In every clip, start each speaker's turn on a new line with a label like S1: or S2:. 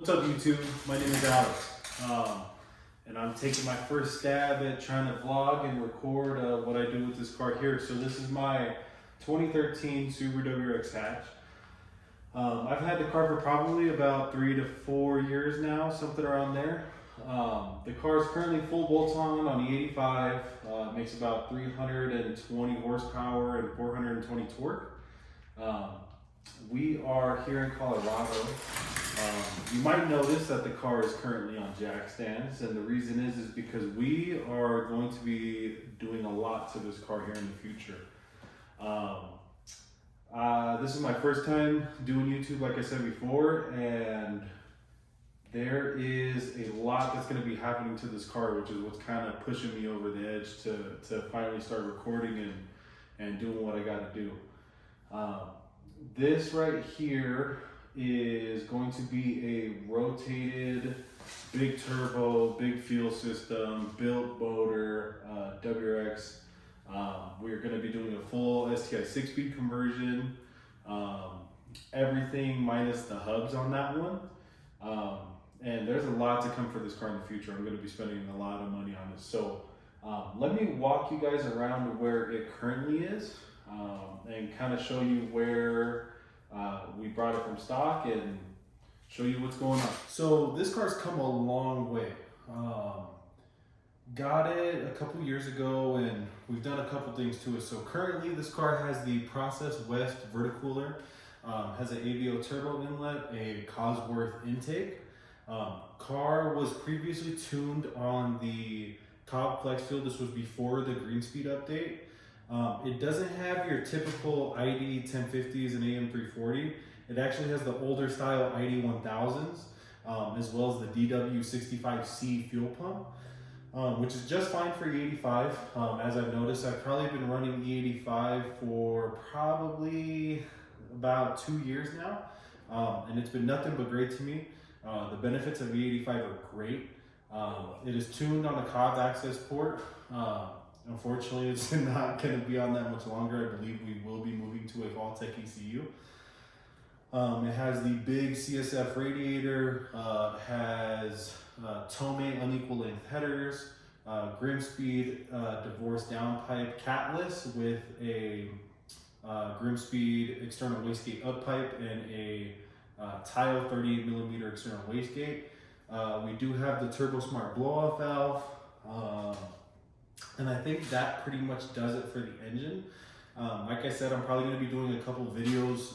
S1: What's up YouTube? My name is Alex, and I'm taking my first stab at trying to vlog and record what I do with this car here. So this is my 2013 Subaru WRX hatch. I've had the car for probably about 3 to 4 years now, something around there. The car is currently full bolt-on on the 85, makes about 320 horsepower and 420 torque. We are here in Colorado. You might notice that the car is currently on jack stands, and the reason is because we are going to be doing a lot to this car here in the future. This is my first time doing YouTube, like I said before, and there is a lot that's going to be happening to this car, which is what's kind of pushing me over the edge to finally start recording and doing what I got to do. This right here is going to be a rotated, big turbo, big fuel system, built motor, WRX. We're going to be doing a full STI 6-speed conversion, everything minus the hubs on that one. And there's a lot to come for this car in the future. I'm going to be spending a lot of money on this. So let me walk you guys around to where it currently is, and kind of show you where we brought it from stock and show you what's going on. So this car's come a long way. Got it a couple years ago, and we've done a couple things to it. So currently this car has the Process West Verticooler, has an AVO Turbo Inlet, a Cosworth Intake. Car was previously tuned on the Cobb flex fuel. This was before the Greenspeed update. It doesn't have your typical ID 1050s and AM 340. It actually has the older style ID 1000s, as well as the DW65C fuel pump, which is just fine for E85. As I've noticed, I've probably been running E85 for probably about 2 years now, and it's been nothing but great to me. The benefits of E85 are great. It is tuned on a Cobb AccessPort. Unfortunately, it's not going to be on that much longer. I believe we will be moving to a Valenti ECU. It has the big CSF radiator, has Tomei unequal length headers, Grimspeed divorced downpipe Catless with a Grimspeed external wastegate Up-Pipe and a Tial 38mm external wastegate. We do have the Turbo Smart blow-off valve. And I think that pretty much does it for the engine. Like I said, I'm probably going to be doing a couple videos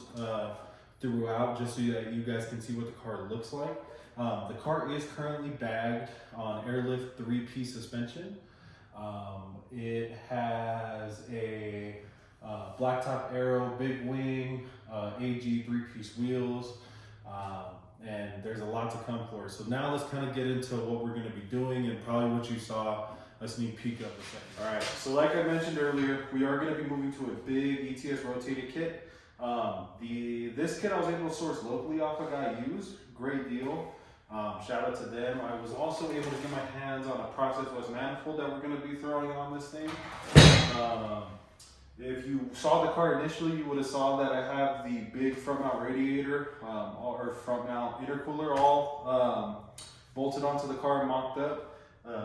S1: throughout just so that you guys can see what the car looks like. The car is currently bagged on Airlift 3-piece suspension. It has a blacktop aero Big Wing, AG 3-piece wheels, and there's a lot to come for it. So now let's kind of get into what we're going to be doing and probably what you saw a sneak peek of a second. All right, so like I mentioned earlier, we are going to be moving to a big ETS rotated kit. This kit I was able to source locally off a guy used, great deal. Shout out to them. I was also able to get my hands on a Process West manifold that we're going to be throwing on this thing. If you saw the car initially, you would have saw that I have the big front mount radiator or front mount intercooler all bolted onto the car and mocked up.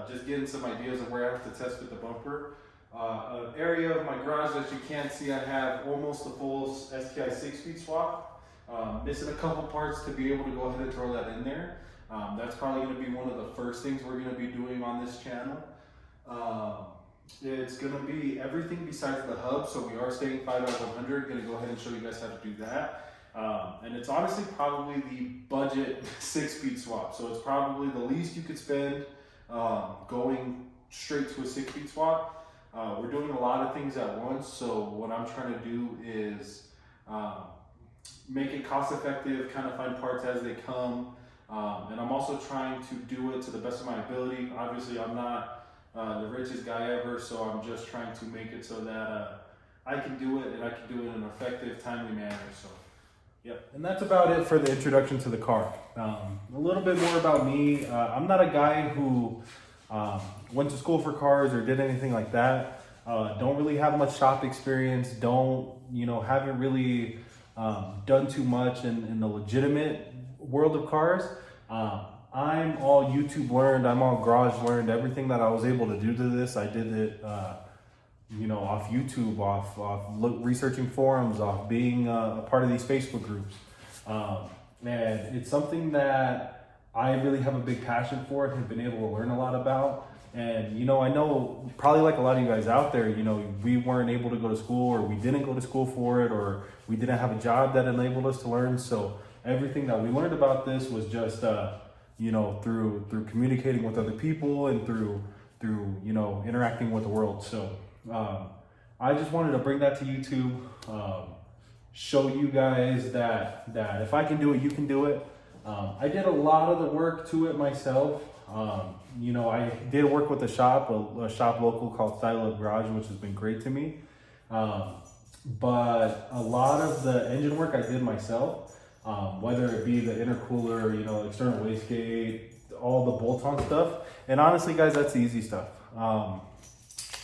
S1: Just getting some ideas of where I have to test with the bumper. An area of my garage that you can't see, I have almost a full STI 6-speed swap. Missing a couple parts to be able to go ahead and throw that in there. That's probably going to be one of the first things we're going to be doing on this channel. It's going to be everything besides the hub, so we are staying 5x100. Going to go ahead and show you guys how to do that. And it's honestly probably the budget 6-speed swap, so it's probably the least you could spend going straight to a 6-speed swap. We're doing a lot of things at once, so what I'm trying to do is make it cost effective, kind of find parts as they come, and I'm also trying to do it to the best of my ability. Obviously I'm not the richest guy ever, so I'm just trying to make it so that I can do it, and I can do it in an effective, timely manner. So yep, and that's about it for the introduction to the car. A little bit more about me. I'm not a guy who went to school for cars or did anything like that. Don't really have much shop experience. Haven't really done too much in the legitimate world of cars. I'm all YouTube learned, I'm all garage learned. Everything that I was able to do to this, I did it, you know, off YouTube, off researching forums, off being a part of these Facebook groups. And it's something that I really have a big passion for and have been able to learn a lot about. And, you know, I know probably like a lot of you guys out there, you know, we weren't able to go to school, or we didn't go to school for it, or we didn't have a job that enabled us to learn. So everything that we learned about this was just, you know, through communicating with other people and through, you know, interacting with the world. So I just wanted to bring that to YouTube, show you guys that if I can do it, you can do it. I did a lot of the work to it myself. You know, I did work with a shop local called Sti Side, which has been great to me. But a lot of the engine work I did myself, whether it be the intercooler, you know, external wastegate, all the bolt-on stuff. And honestly, guys, that's the easy stuff.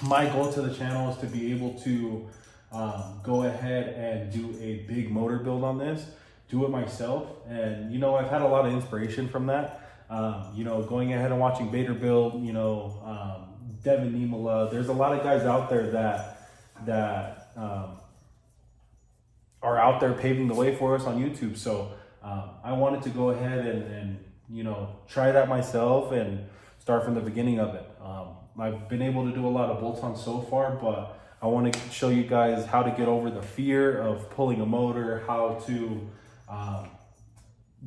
S1: My goal to the channel is to be able to go ahead and do a big motor build on this, do it myself. And, you know, I've had a lot of inspiration from that. You know, going ahead and watching Bader build, you know, Devin Niemola. There's a lot of guys out there that are out there paving the way for us on YouTube. So I wanted to go ahead and you know, try that myself and start from the beginning of it. I've been able to do a lot of bolts-on so far, but I want to show you guys how to get over the fear of pulling a motor, how to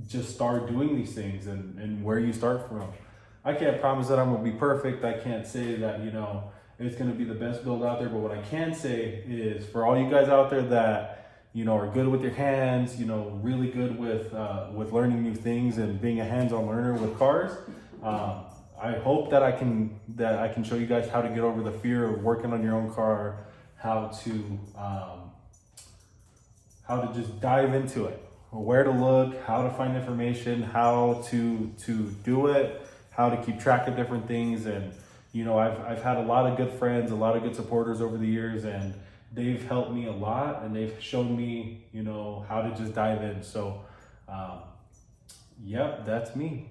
S1: just start doing these things, and where you start from. I can't promise that I'm gonna be perfect. I can't say that, you know, it's gonna be the best build out there, but what I can say is for all you guys out there that, you know, are good with your hands, you know, really good with learning new things and being a hands-on learner with cars, I hope that I can show you guys how to get over the fear of working on your own car, how to just dive into it, where to look, how to find information, how to do it, how to keep track of different things. And, you know, I've had a lot of good friends, a lot of good supporters over the years, and they've helped me a lot, and they've shown me, you know, how to just dive in. So, yep, that's me.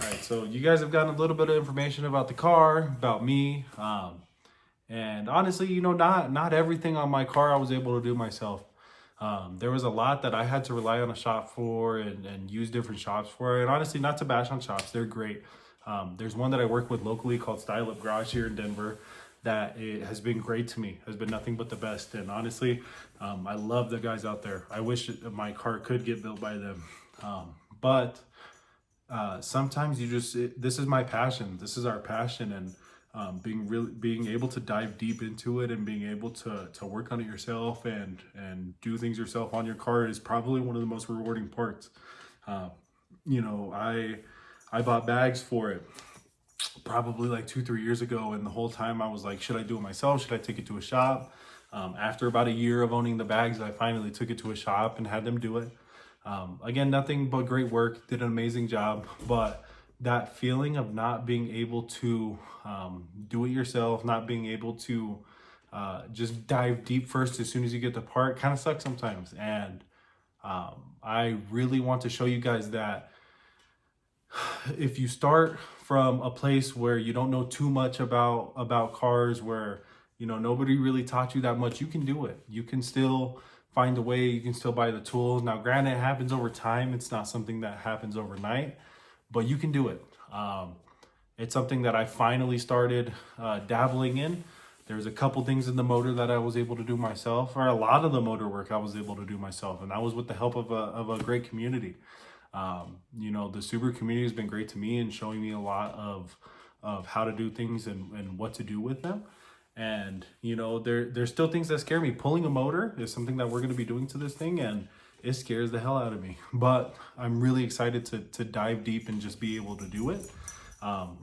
S1: All right, so you guys have gotten a little bit of information about the car, about me, and honestly, you know, not everything on my car I was able to do myself. There was a lot that I had to rely on a shop for and use different shops for. And honestly, not to bash on shops, they're great. There's one that I work with locally called Sti Side here in Denver that it has been great to me, has been nothing but the best. And honestly, I love the guys out there. I wish my car could get built by them. But sometimes this is my passion. This is our passion. And being able to dive deep into it and being able to work on it yourself and do things yourself on your car is probably one of the most rewarding parts. You know, I bought bags for it probably like 2-3 years ago, and the whole time I was like, should I do it myself? Should I take it to a shop? After about a year of owning the bags, I finally took it to a shop and had them do it. Again, nothing but great work, did an amazing job, but that feeling of not being able to do it yourself, not being able to just dive deep first as soon as you get the part kind of sucks sometimes. And I really want to show you guys that if you start from a place where you don't know too much about cars, where, you know, nobody really taught you that much, you can do it. You can still find a way, you can still buy the tools. Now, granted, it happens over time. It's not something that happens overnight, but you can do it. It's something that I finally started dabbling in. There's a couple things in the motor that I was able to do myself, or a lot of the motor work I was able to do myself, and that was with the help of a great community. You know, the Subaru community has been great to me and showing me a lot of how to do things and what to do with them. And, you know, there's still things that scare me. Pulling a motor is something that we're going to be doing to this thing, and it scares the hell out of me. But I'm really excited to dive deep and just be able to do it.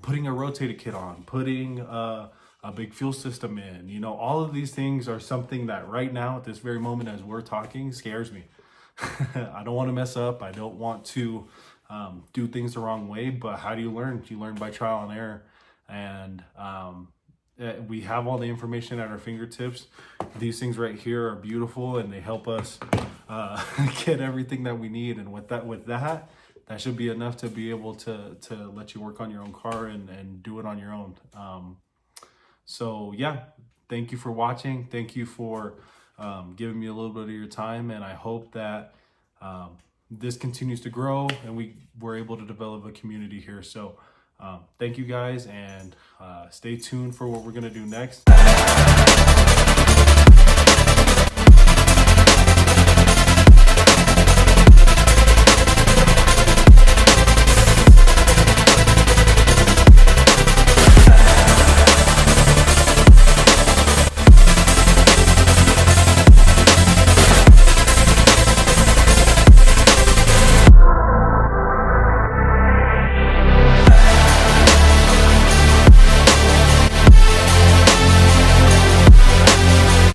S1: Putting a rotator kit on, putting a big fuel system in, you know, all of these things are something that right now at this very moment as we're talking scares me. I don't want to mess up. I don't want to do things the wrong way, but how do you learn? You learn by trial and error. And we have all the information at our fingertips. These things right here are beautiful, and they help us get everything that we need. And with that, that should be enough to be able to let you work on your own car and do it on your own. So yeah, thank you for watching. Thank you for giving me a little bit of your time, and I hope that this continues to grow and we're able to develop a community here. So thank you guys, and stay tuned for what we're gonna do next.